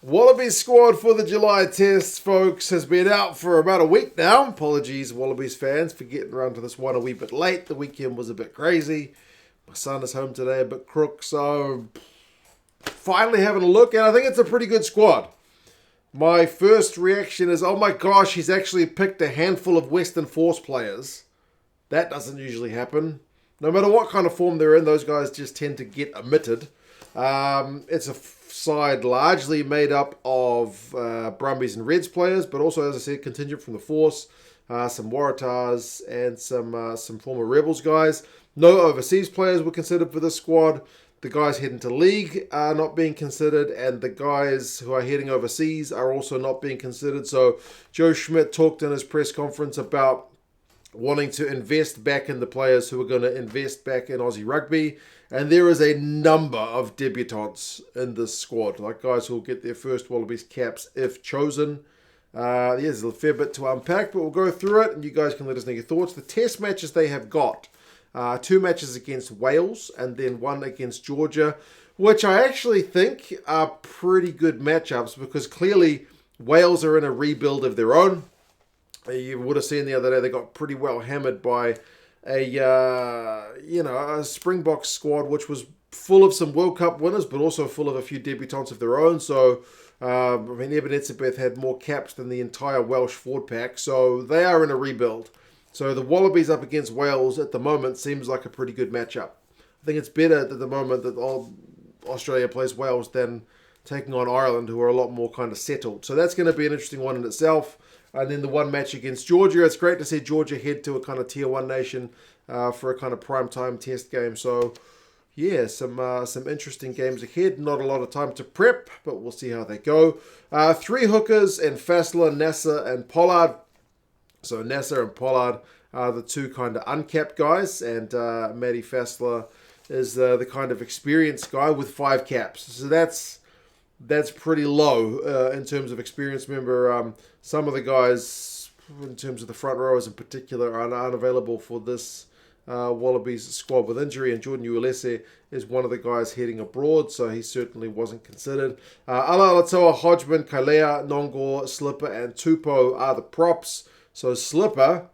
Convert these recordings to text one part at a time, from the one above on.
Wallabies squad for the July test, folks, has been out for about a week now. Apologies, Wallabies fans, for getting around to this one a wee bit late. The weekend was a bit crazy. My son is home today, a bit crook, so finally having a look, and I think it's a pretty good squad. My first reaction is, oh my gosh, he's actually picked a handful of Western Force players. That doesn't usually happen. No matter what kind of form they're in, those guys just tend to get omitted. It's a side largely made up of Brumbies and Reds players, but also, as I said, contingent from the Force, some Waratahs, and some former Rebels guys. No overseas players were considered for this squad. The guys heading to league are not being considered, and the guys who are heading overseas are also not being considered. So Joe Schmidt talked in his press conference about wanting to invest back in the players who are going to invest back in Aussie rugby. And there is a number of debutants in this squad, like guys who will get their first Wallabies caps if chosen. There's a fair bit to unpack, but we'll go through it and you guys can let us know your thoughts. The test matches they have got, 2 matches against Wales and then 1 against Georgia, which I actually think are pretty good matchups because clearly Wales are in a rebuild of their own. You would have seen the other day they got pretty well hammered by a Springboks squad which was full of some World Cup winners, but also full of a few debutants of their own. So, Eben Etzebeth had more caps than the entire Welsh forward pack. So they are in a rebuild. So the Wallabies up against Wales at the moment seems like a pretty good matchup. I think it's better at the moment that Australia plays Wales than taking on Ireland, who are a lot more kind of settled. So that's going to be an interesting one in itself. And then the one match against Georgia. It's great to see Georgia head to a kind of tier 1 nation for a kind of prime time test game. So, yeah, some interesting games ahead. Not a lot of time to prep, but we'll see how they go. 3 hookers and Fassler, Nasser, and Pollard. So Nasser and Pollard are the 2 kind of uncapped guys. And Matty Fassler is the kind of experienced guy with 5 caps. So that's pretty low in terms of experience. Remember, some of the guys, in terms of the front rowers in particular, are unavailable for this Wallabies squad with injury, and Jordan Uelese is one of the guys heading abroad, so he certainly wasn't considered. Ala Alatoa, Hodgman, Kalea, Nongor, Slipper, and Tupou are the props. So Slipper,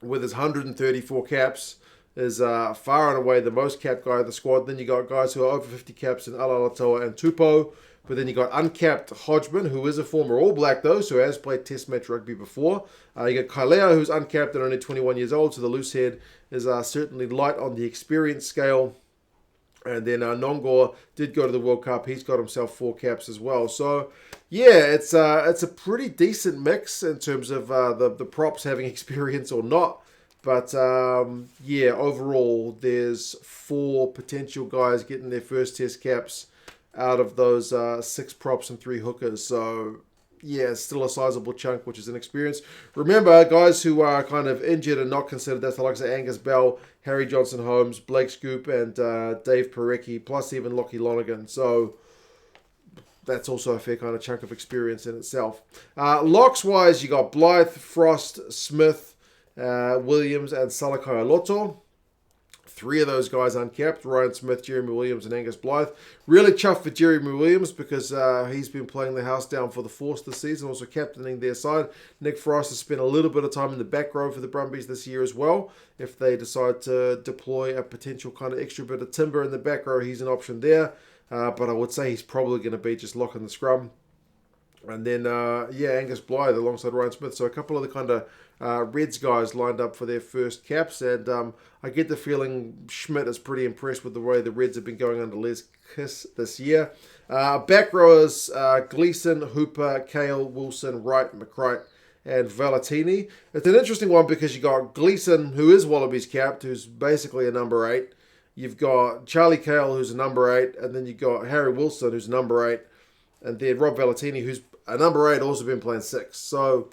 with his 134 caps, is far and away the most capped guy of the squad. Then you got guys who are over 50 caps in Ala Alatoa and Tupou. But then you got uncapped Hodgman, who is a former All Black, though, so has played Test match rugby before. You got Kalea, who's uncapped and only 21 years old, so the loose head is certainly light on the experience scale. And then Nongor did go to the World Cup. He's got himself 4 caps as well. So, yeah, it's a pretty decent mix in terms of the props having experience or not. But, yeah, overall, there's 4 potential guys getting their first Test caps out of those 6 props and 3 hookers. So, yeah, it's still a sizable chunk, which is inexperienced. Remember, guys who are kind of injured and not considered, that's the likes of Angus Bell, Harry Johnson-Holmes, Blake Scoop, and Dave Parecki, plus even Lockie Lonergan. So, that's also a fair kind of chunk of experience in itself. Locks-wise, you got Blythe, Frost, Smith, Williams, and Salakai Aloto. 3 of those guys uncapped, Ryan Smith, Jeremy Williams, and Angus Blythe. Really chuffed for Jeremy Williams because he's been playing the house down for the Force this season, also captaining their side. Nick Frost has spent a little bit of time in the back row for the Brumbies this year as well. If they decide to deploy a potential kind of extra bit of timber in the back row, he's an option there. But I would say he's probably going to be just locking the scrum. And then, Angus Blythe alongside Ryan Smith. So a couple of the kind of Reds guys lined up for their first caps. And I get the feeling Schmidt is pretty impressed with the way the Reds have been going under Les Kiss this year. Back rowers, Gleeson, Hooper, Kale, Wilson, Wright, McCright, and Valentini. It's an interesting one because you got Gleeson, who is Wallabies capped, who's basically a number 8. You've got Charlie Kale, who's a number 8. And then you've got Harry Wilson, who's number 8. And then Rob Valentini, who's a number 8, also been playing 6. So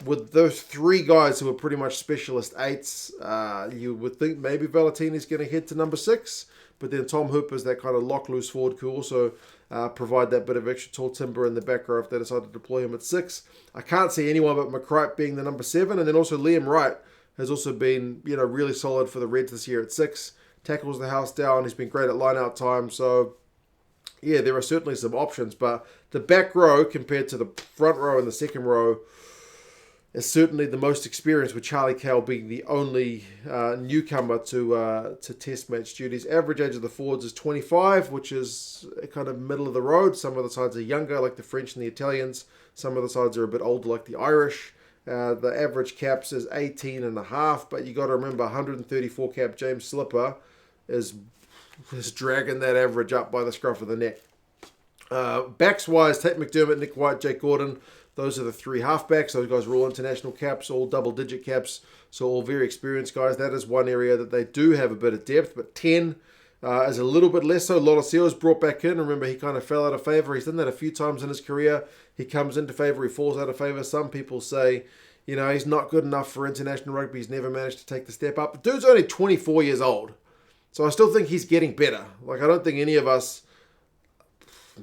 with those 3 guys who are pretty much specialist 8s, you would think maybe Valentini's going to head to number 6. But then Tom Hooper's that kind of lock-loose forward who also provide that bit of extra tall timber in the back row if they decide to deploy him at 6. I can't see anyone but McCright being the number 7. And then also Liam Wright has also been really solid for the Reds this year at 6. Tackles the house down. He's been great at line-out time. So yeah, there are certainly some options, but the back row compared to the front row and the second row is certainly the most experienced, with Charlie Cale being the only newcomer to Test match duties. Average age of the forwards is 25, which is kind of middle of the road. Some of the sides are younger, like the French and the Italians. Some of the sides are a bit older, like the Irish. The average caps is 18 and a half, but you got to remember 134 cap James Slipper is dragging that average up by the scruff of the neck. Backs wise, Tate McDermott, Nick White, Jake Gordon. Those are the three halfbacks. Those guys are all international caps, all double-digit caps, so all very experienced guys. That is one area that they do have a bit of depth, but 10 is a little bit less so. Lolosio brought back in. Remember, he kind of fell out of favour. He's done that a few times in his career. He comes into favour, he falls out of favour. Some people say, he's not good enough for international rugby. He's never managed to take the step up. The dude's only 24 years old, so I still think he's getting better. Like, I don't think any of us,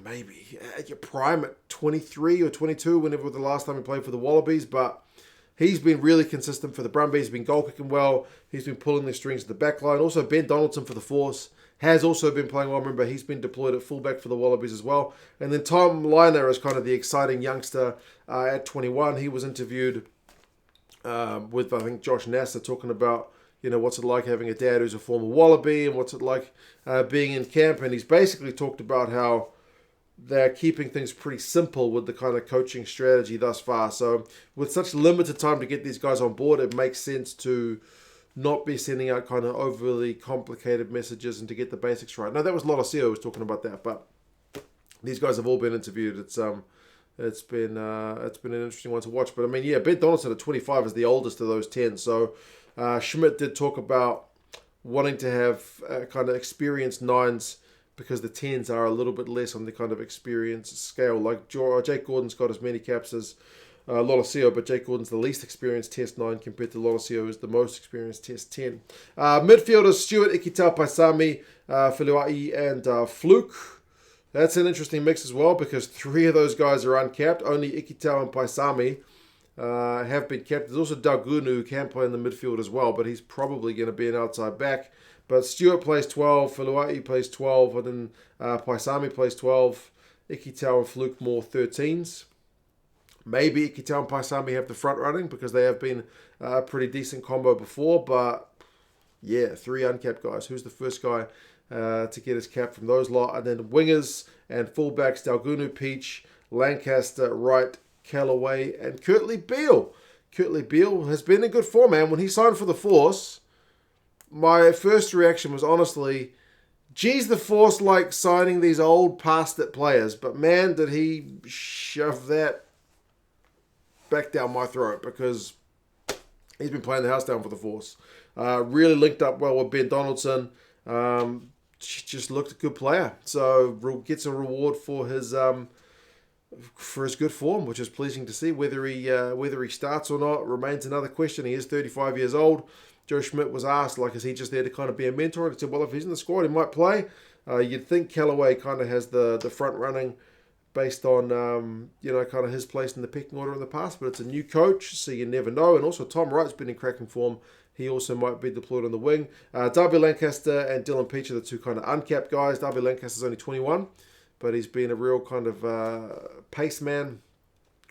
maybe at your prime at 23 or 22, whenever the last time he played for the Wallabies, but he's been really consistent for the Brumbies. He's been goal kicking well. He's been pulling the strings at the back line. Also, Ben Donaldson for the Force has also been playing well. Remember, he's been deployed at fullback for the Wallabies as well. And then Tom Liner is kind of the exciting youngster at 21. He was interviewed with, I think, Josh Nasser, talking about, what's it like having a dad who's a former Wallaby and what's it like being in camp. And he's basically talked about how they're keeping things pretty simple with the kind of coaching strategy thus far. So with such limited time to get these guys on board, it makes sense to not be sending out kind of overly complicated messages and to get the basics right. Now, that was Lolosio who was talking about that, but these guys have all been interviewed. It's been an interesting one to watch. But I mean, yeah, Ben Donaldson at 25 is the oldest of those 10. So Schmidt did talk about wanting to have kind of experienced nines, because the 10s are a little bit less on the kind of experience scale. Like Jake Gordon's got as many caps as Lolosio, but Jake Gordon's the least experienced Test 9 compared to Lolosio, who's the most experienced Test 10. Midfielders, Stewart, Ikitau, Paisami, Filuai, and Fluke. That's an interesting mix as well, because 3 of those guys are uncapped. Only Ikitau and Paisami have been capped. There's also Daugunu, who can play in the midfield as well, but he's probably going to be an outside back. But Stewart plays 12, Filuai plays 12, and then Paisami plays 12. Ikitau and Fluke more 13s. Maybe Ikitau and Paisami have the front running because they have been a pretty decent combo before. But yeah, 3 uncapped guys. Who's the first guy to get his cap from those lot? And then wingers and fullbacks, Daugunu, Peach, Lancaster, Wright, Callaway, and Kurtley Beale. Kurtley Beale has been in good form, man. When he signed for the Force, my first reaction was honestly, geez, the Force like signing these old past it players. But man, did he shove that back down my throat, because he's been playing the house down for the Force. Really linked up well with Ben Donaldson. Just looked a good player. So gets a reward for his good form, which is pleasing to see. Whether he starts or not remains another question. He is 35 years old. Joe Schmidt was asked, is he just there to kind of be a mentor? And he said, well, if he's in the squad, he might play. You'd think Callaway kind of has the front running based on, kind of his place in the pecking order in the past. But it's a new coach, so you never know. And also Tom Wright's been in cracking form. He also might be deployed on the wing. Darby Lancaster and Dylan Peach are the 2 kind of uncapped guys. Darby Lancaster's only 21, but he's been a real kind of pace man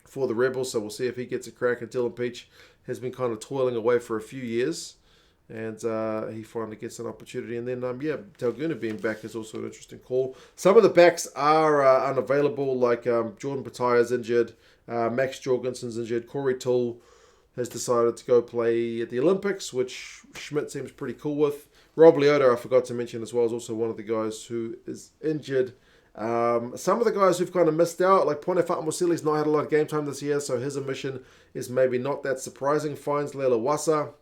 for the Rebels. So we'll see if he gets a crack. And Dylan Peach has been kind of toiling away for a few years. And he finally gets an opportunity. And then, Daugunu being back is also an interesting call. Some of the backs are unavailable, like Jordan Pataya's injured, Max Jorgensen's injured, Corey Toole has decided to go play at the Olympics, which Schmidt seems pretty cool with. Rob Leota, I forgot to mention as well, is also one of the guys who is injured. Some of the guys who've kind of missed out, like Pone Fatamosili's not had a lot of game time this year, so his omission is maybe not that surprising. Finds Lela Wassa.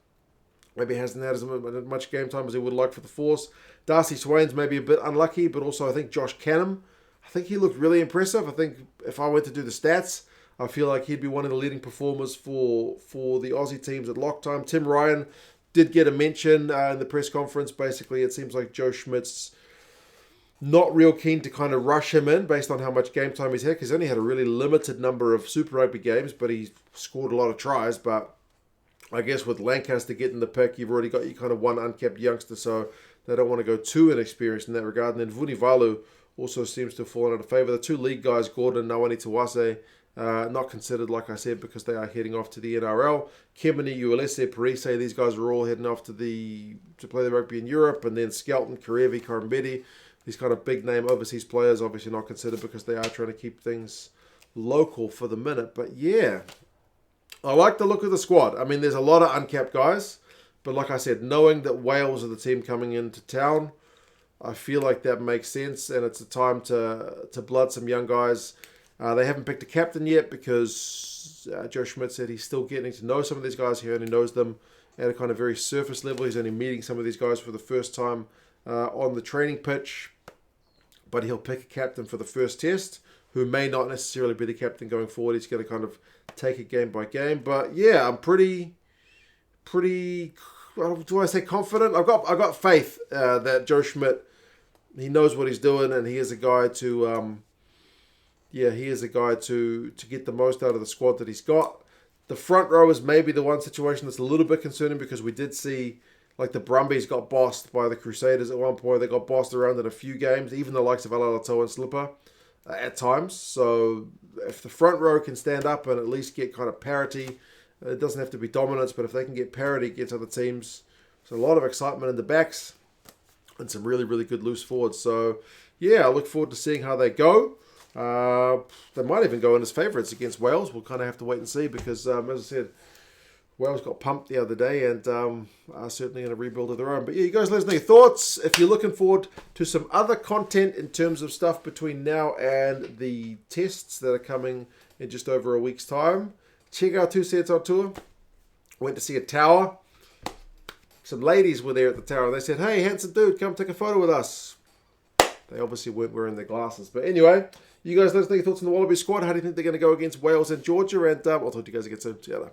Maybe hasn't had as much game time as he would like for the Force. Darcy Swain's maybe a bit unlucky, but also I think Josh Canham, I think he looked really impressive. I think if I went to do the stats, I feel like he'd be one of the leading performers for the Aussie teams at lock time. Tim Ryan did get a mention in the press conference. Basically, it seems like Joe Schmidt's not real keen to kind of rush him in based on how much game time he's had, because he's only had a really limited number of Super Rugby games, but he's scored a lot of tries. But I guess with Lancaster getting the pick, you've already got your kind of one uncapped youngster, so they don't want to go too inexperienced in that regard. And then Vunivalu also seems to have fallen out of favour. The two league guys, Gordon and Nawani Tawase, not considered, like I said, because they are heading off to the NRL. Kemini, Uelese, Parise, these guys are all heading off to play the rugby in Europe. And then Skelton, Karevi, Korombedi, these kind of big name overseas players, obviously not considered because they are trying to keep things local for the minute. But yeah, I like the look of the squad. I mean, there's a lot of uncapped guys. But like I said, knowing that Wales are the team coming into town, I feel like that makes sense. And it's a time to blood some young guys. They haven't picked a captain yet because Joe Schmidt said he's still getting to know some of these guys. He only knows them at a kind of very surface level. He's only meeting some of these guys for the first time on the training pitch. But he'll pick a captain for the first test who may not necessarily be the captain going forward. He's going to kind of take it game by game. But yeah, I'm pretty, do I say confident? I've got faith that Joe Schmidt, he knows what he's doing, and he is a guy to get the most out of the squad that he's got. The front row is maybe the one situation that's a little bit concerning because we did see, like, the Brumbies got bossed by the Crusaders at one point. They got bossed around in a few games, even the likes of Alalato and Slipper at times. So if the front row can stand up and at least get kind of parity, it doesn't have to be dominance, but if they can get parity against other teams, there's a lot of excitement in the backs and some really, really good loose forwards. So yeah, I look forward to seeing how they go. They might even go in as favourites against Wales. We'll kind of have to wait and see because, as I said, Wales got pumped the other day and are certainly in a rebuild of their own. But yeah, you guys let us know your thoughts. If you're looking forward to some other content in terms of stuff between now and the tests that are coming in just over a week's time, check out Two Sets on Tour. Went to see a tower. Some ladies were there at the tower. They said, "Hey, handsome dude, come take a photo with us." They obviously weren't wearing their glasses. But anyway, you guys let us know your thoughts on the Wallaby squad. How do you think they're going to go against Wales and Georgia? And I'll talk to you guys again soon. See you later.